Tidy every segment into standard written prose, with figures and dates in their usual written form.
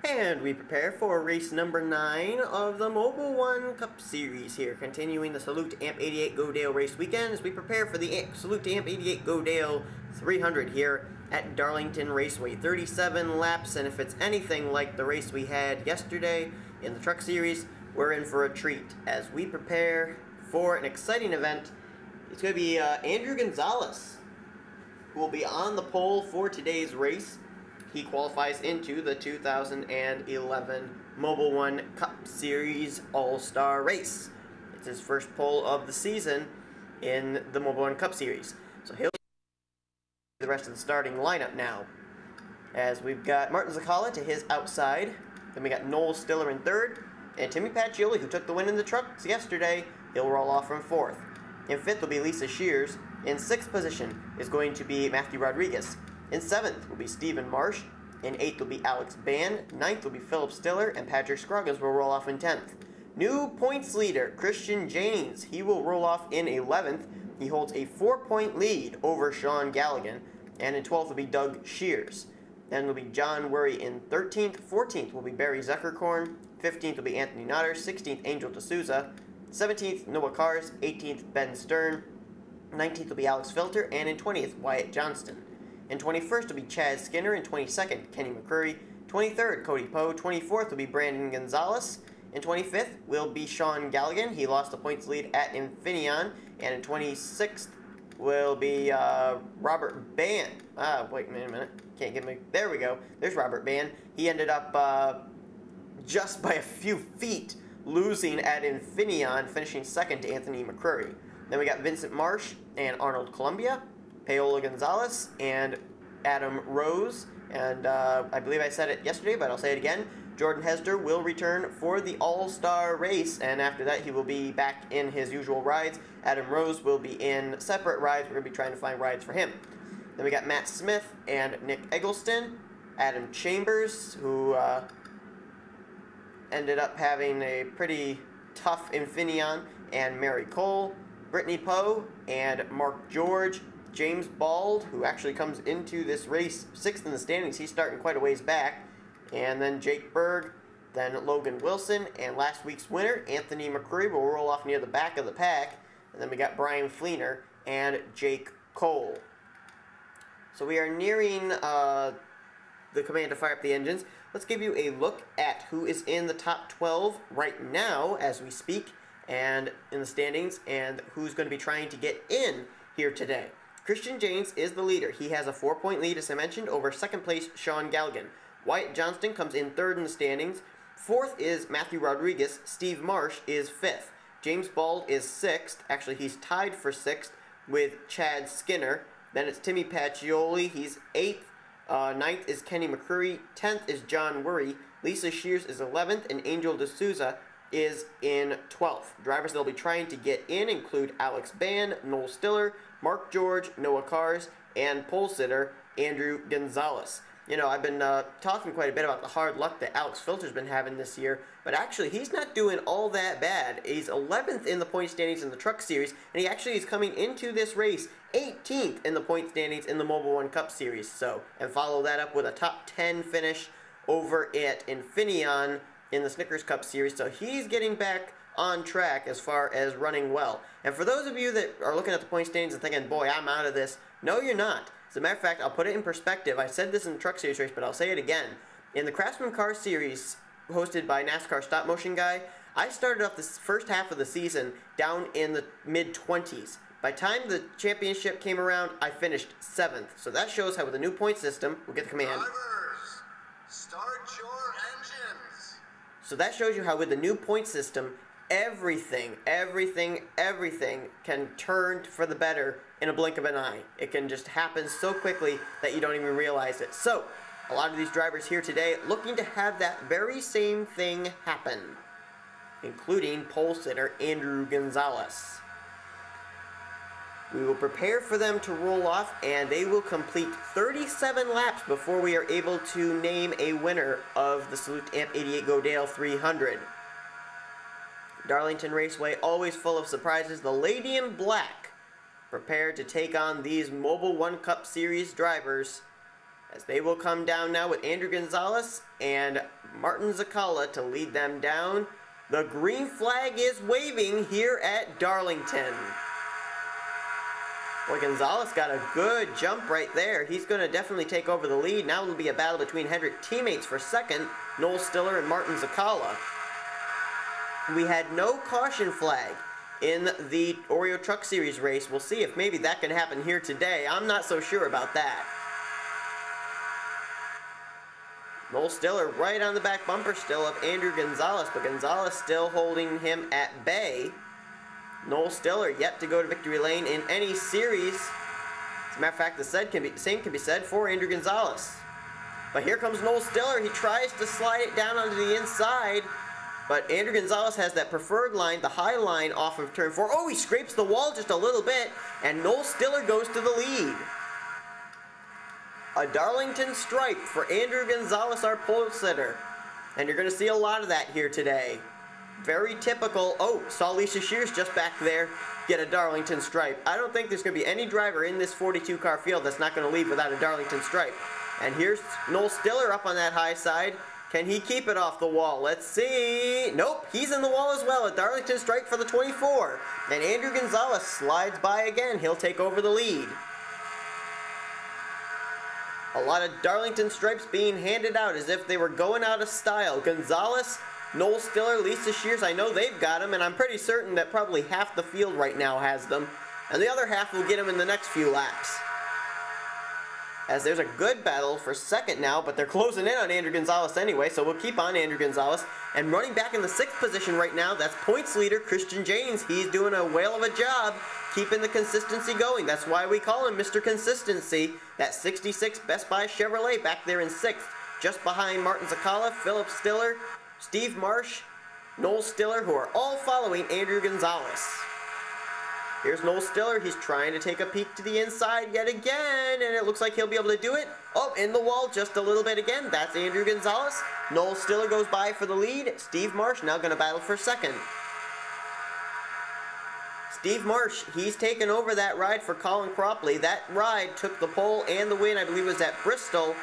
And we prepare for race number 9 of the Mobil 1 Cup Series here, continuing the Salute to Amp 88 Go Dale race weekend as we prepare for the Salute to Amp 88 Go Dale 300 here at Darlington Raceway. 37 laps, and if it's anything like the race we had yesterday in the Truck Series, we're in for a treat as we prepare for an exciting event. It's going to be Andrew Gonzalez, who will be on the pole for today's race. He qualifies into the 2011 Mobil 1 Cup Series All-Star Race. It's his first pole of the season in the Mobil 1 Cup Series. So he'll be the rest of the starting lineup now. As we've got Martin Zakala to his outside. Then we got Noel Stiller in third. And Timmy Pacioli, who took the win in the trucks yesterday, he'll roll off from fourth. In fifth will be Lisa Shears. In sixth position is going to be Matthew Rodriguez. In 7th will be Stephen Marsh. In 8th will be Alex Band. 9th will be Philip Stiller, and Patrick Scroggins will roll off in 10th. New points leader, Christian Janes. He will roll off in 11th. He holds a 4-point lead over Sean Galligan. And in 12th will be Doug Shears. Then will be John Worry in 13th. 14th will be Barry Zuckerkorn. 15th will be Anthony Notter. 16th, Angel D'Souza. 17th, Noah Cars. 18th, Ben Stern. 19th will be Alex Filter. And in 20th, Wyatt Johnston. In 21st will be Chad Skinner. In 22nd, Kenny McCurry. 23rd, Cody Poe. 24th will be Brandon Gonzalez. In 25th will be Sean Galligan. He lost the points lead at Infineon. And in 26th will be Robert Band. Wait a minute. Can't get me. There we go. There's Robert Band. He ended up just by a few feet losing at Infineon, finishing second to Anthony McCurry. Then we got Vincent Marsh and Arnold Columbia, Paola Gonzalez, and Adam Rose. And I believe I said it yesterday, but I'll say it again. Jordan Hester will return for the All-Star race, and after that he will be back in his usual rides. Adam Rose will be in separate rides. We're going to be trying to find rides for him. Then we got Matt Smith and Nick Eggleston, Adam Chambers, who ended up having a pretty tough Infineon, and Mary Cole, Brittany Poe, and Mark George. James Bald, who actually comes into this race 6th in the standings. He's starting quite a ways back. And then Jake Berg, then Logan Wilson, and last week's winner, Anthony McCurry, will roll off near the back of the pack. And then we got Brian Fleener and Jake Cole. So we are nearing the command to fire up the engines. Let's give you a look at who is in the top 12 right now as we speak, and in the standings, and who's going to be trying to get in here today. Christian Janes is the leader. He has a 4-point lead, as I mentioned, over second place Sean Galligan. Wyatt Johnston comes in third in the standings. 4th is Matthew Rodriguez. Steve Marsh is 5th. James Bald is 6th. Actually, he's tied for 6th with Chad Skinner. Then it's Timmy Pacioli. He's 8th. 9th is Kenny McCurry. 10th is John Worry. Lisa Shears is 11th, and Angel D'Souza is in 12th. Drivers they'll be trying to get in include Alex Band, Noel Stiller, Mark George, Noah Cars, and pole sitter Andrew Gonzalez. You know, I've been talking quite a bit about the hard luck that Alex Filter's been having this year, but actually he's not doing all that bad. He's 11th in the point standings in the Truck Series, and he actually is coming into this race 18th in the point standings in the Mobil 1 Cup Series. So, and follow that up with a top 10 finish over at Infineon in the Snickers Cup Series. So he's getting back on track as far as running well. And for those of you that are looking at the point standings and thinking, boy, I'm out of this, no, you're not. As a matter of fact, I'll put it in perspective. I said this in the Truck Series race, but I'll say it again. In the Craftsman Car Series, hosted by NASCAR Stop Motion Guy, I started off this first half of the season down in the mid-20s. By the time the championship came around, I finished 7th. So that shows how with the new point system, we'll get the command. Drivers, start your engines. So that shows you how with the new point system, everything can turn for the better in a blink of an eye. It can just happen so quickly that you don't even realize it. So, a lot of these drivers here today looking to have that very same thing happen, including pole sitter Andrew Gonzalez. We will prepare for them to roll off, and they will complete 37 laps before we are able to name a winner of the Salute to Amp 88 Go Dale 300. Darlington Raceway, always full of surprises. The Lady in Black prepared to take on these Mobil 1 Cup Series drivers as they will come down now with Andrew Gonzalez and Martin Zakala to lead them down. The green flag is waving here at Darlington. Boy, Gonzalez got a good jump right there. He's going to definitely take over the lead. Now it'll be a battle between Hendrick teammates for second, Noel Stiller and Martin Zakala. We had no caution flag in the Oreo Truck Series race. We'll see if maybe that can happen here today. I'm not so sure about that. Noel Stiller right on the back bumper still of Andrew Gonzalez, but Gonzalez still holding him at bay. Noel Stiller yet to go to victory lane in any series. As a matter of fact, the same can be said for Andrew Gonzalez. But here comes Noel Stiller. He tries to slide it down onto the inside, but Andrew Gonzalez has that preferred line, the high line off of turn 4. Oh, he scrapes the wall just a little bit, and Noel Stiller goes to the lead. A Darlington stripe for Andrew Gonzalez, our pole sitter. And you're going to see a lot of that here today. Very typical. Oh, saw Lisa Shears just back there get a Darlington stripe. I don't think there's going to be any driver in this 42 car field that's not going to leave without a Darlington stripe. And here's Noel Stiller up on that high side. Can he keep it off the wall? Let's see. Nope, he's in the wall as well. A Darlington stripe for the 24. And Andrew Gonzalez slides by again. He'll take over the lead. A lot of Darlington stripes being handed out as if they were going out of style. Gonzalez, Noel Stiller, Lisa Shears, I know they've got them, and I'm pretty certain that probably half the field right now has them. And the other half will get them in the next few laps. As there's a good battle for second now, but they're closing in on Andrew Gonzalez anyway, so we'll keep on Andrew Gonzalez. And running back in the 6th position right now, that's points leader Christian James. He's doing a whale of a job keeping the consistency going. That's why we call him Mr. Consistency. That 66 Best Buy Chevrolet back there in 6th, just behind Martin Zakala, Philip Stiller, Steve Marsh, Noel Stiller, who are all following Andrew Gonzalez. Here's Noel Stiller. He's trying to take a peek to the inside yet again, and it looks like he'll be able to do it. Oh, in the wall just a little bit again. That's Andrew Gonzalez. Noel Stiller goes by for the lead. Steve Marsh now going to battle for second. Steve Marsh, he's taken over that ride for Colin Cropley. That ride took the pole and the win, I believe, was at Bristol.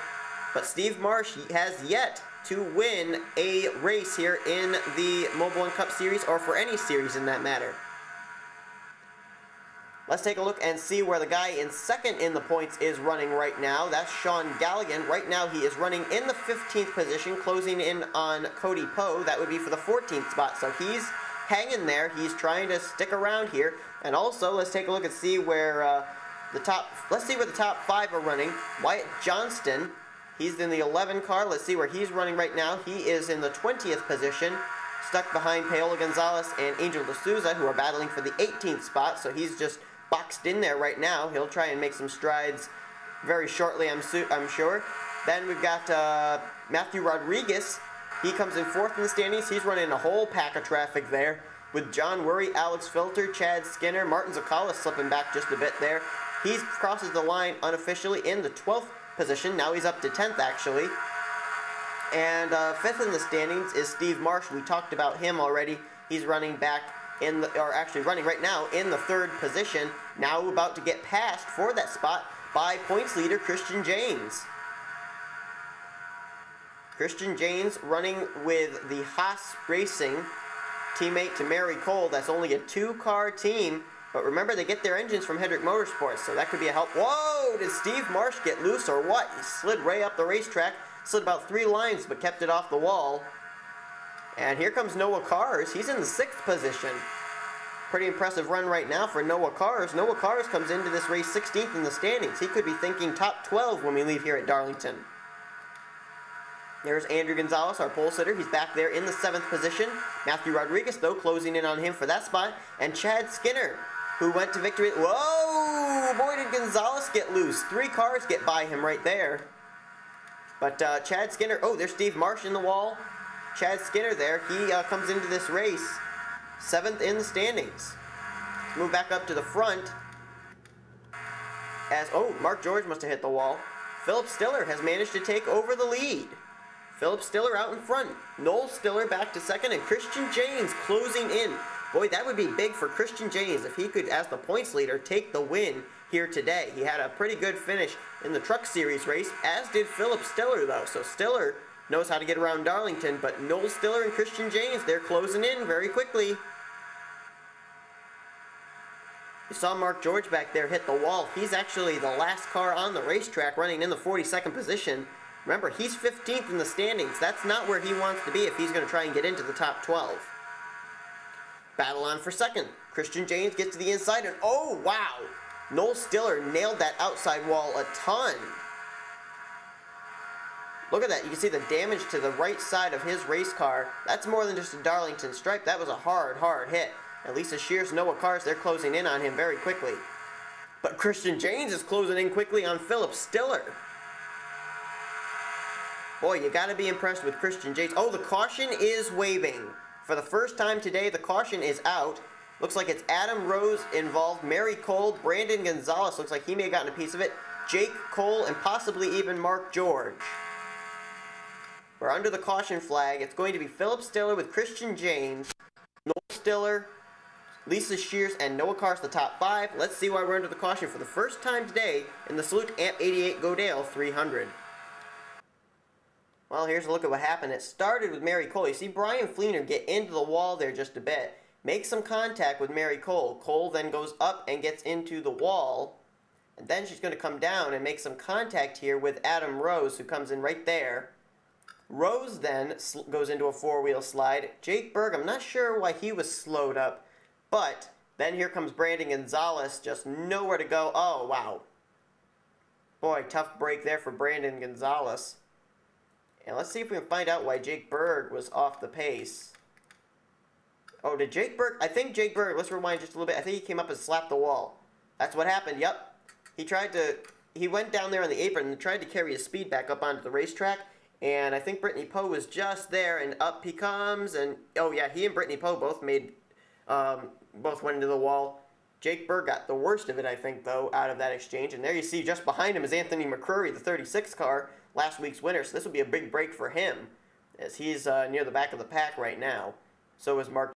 But Steve Marsh has yet to win a race here in the Mobil 1 Cup Series, or for any series in that matter. Let's take a look and see where the guy in second in the points is running right now. That's Sean Galligan. Right now he is running in the 15th position, closing in on Cody Poe. That would be for the 14th spot. So he's hanging there. He's trying to stick around here. And also, let's take a look and see where the top 5 are running. Wyatt Johnston, he's in the 11 car. Let's see where he's running right now. He is in the 20th position, stuck behind Paola Gonzalez and Angel D'Souza, who are battling for the 18th spot. So he's just boxed in there right now. He'll try and make some strides very shortly, I'm sure. Then we've got Matthew Rodriguez. He comes in 4th in the standings. He's running a whole pack of traffic there with John Worry, Alex Filter, Chad Skinner, Martin Zakala slipping back just a bit there. He crosses the line unofficially in the 12th position. Now he's up to 10th, actually. And 5th in the standings is Steve Marsh. We talked about him already. He's running back running right now in the 3rd position, now about to get passed for that spot by points leader Christian James. Christian James running with the Haas Racing teammate to Mary Cole. That's only a 2-car team, but remember they get their engines from Hendrick Motorsports, so that could be a help. Whoa, did Steve Marsh get loose or what? He slid right up the racetrack, slid about 3 lines, but kept it off the wall. And here comes Noah Kars. He's in the 6th position. Pretty impressive run right now for Noah Kars. Noah Kars comes into this race 16th in the standings. He could be thinking top 12 when we leave here at Darlington. There's Andrew Gonzalez, our pole sitter. He's back there in the 7th position. Matthew Rodriguez, though, closing in on him for that spot. And Chad Skinner, who went to victory. Whoa! Boy, did Gonzalez get loose. 3 cars get by him right there. But Chad Skinner, oh, there's Steve Marsh in the wall. Chad Skinner there, he comes into this race 7th in the standings. Let's move back up to the front. Oh, Mark George must have hit the wall. Philip Stiller has managed to take over the lead. Philip Stiller out in front. Noel Stiller back to 2nd, and Christian James closing in. Boy, that would be big for Christian James if he could, as the points leader, take the win here today. He had a pretty good finish in the Truck Series race, as did Philip Stiller, though. So Stiller knows how to get around Darlington, but Noel Stiller and Christian James, they're closing in very quickly. You saw Mark George back there hit the wall. He's actually the last car on the racetrack running in the 42nd position. Remember, he's 15th in the standings. That's not where he wants to be if he's going to try and get into the top 12. Battle on for second. Christian James gets to the inside, and oh, wow! Noel Stiller nailed that outside wall a ton. Look at that. You can see the damage to the right side of his race car. That's more than just a Darlington stripe. That was a hard, hard hit. At Lisa Shears, Noah Cars, they're closing in on him very quickly. But Christian James is closing in quickly on Philip Stiller. Boy, you got to be impressed with Christian James. Oh, the caution is waving. For the first time today, the caution is out. Looks like it's Adam Rose involved, Mary Cole, Brandon Gonzalez. Looks like he may have gotten a piece of it. Jake Cole, and possibly even Mark George. We're under the caution flag. It's going to be Philip Stiller with Christian James, Noel Stiller, Lisa Shears, and Noah Cars, the top 5. Let's see why we're under the caution for the first time today in the Salute AMP 88 Godale 300. Well, here's a look at what happened. It started with Mary Cole. You see Brian Fleener get into the wall there just a bit. Make some contact with Mary Cole. Cole then goes up and gets into the wall. And then she's going to come down and make some contact here with Adam Rose, who comes in right there. Rose then goes into a four-wheel slide. Jake Berg, I'm not sure why he was slowed up. But then here comes Brandon Gonzalez, just nowhere to go. Oh, wow. Boy, tough break there for Brandon Gonzalez. And let's see if we can find out why Jake Berg was off the pace. Oh, did Jake Berg? I think Jake Berg, let's rewind just a little bit. I think he came up and slapped the wall. That's what happened, yep. He went down there on the apron and tried to carry his speed back up onto the racetrack. And I think Brittany Poe was just there, and up he comes. And, oh yeah, he and Brittany Poe both went into the wall. Jake Berg got the worst of it, I think, though, out of that exchange. And there you see, just behind him is Anthony McCrory, the 36 car, last week's winner. So this will be a big break for him, as he's near the back of the pack right now. So is Mark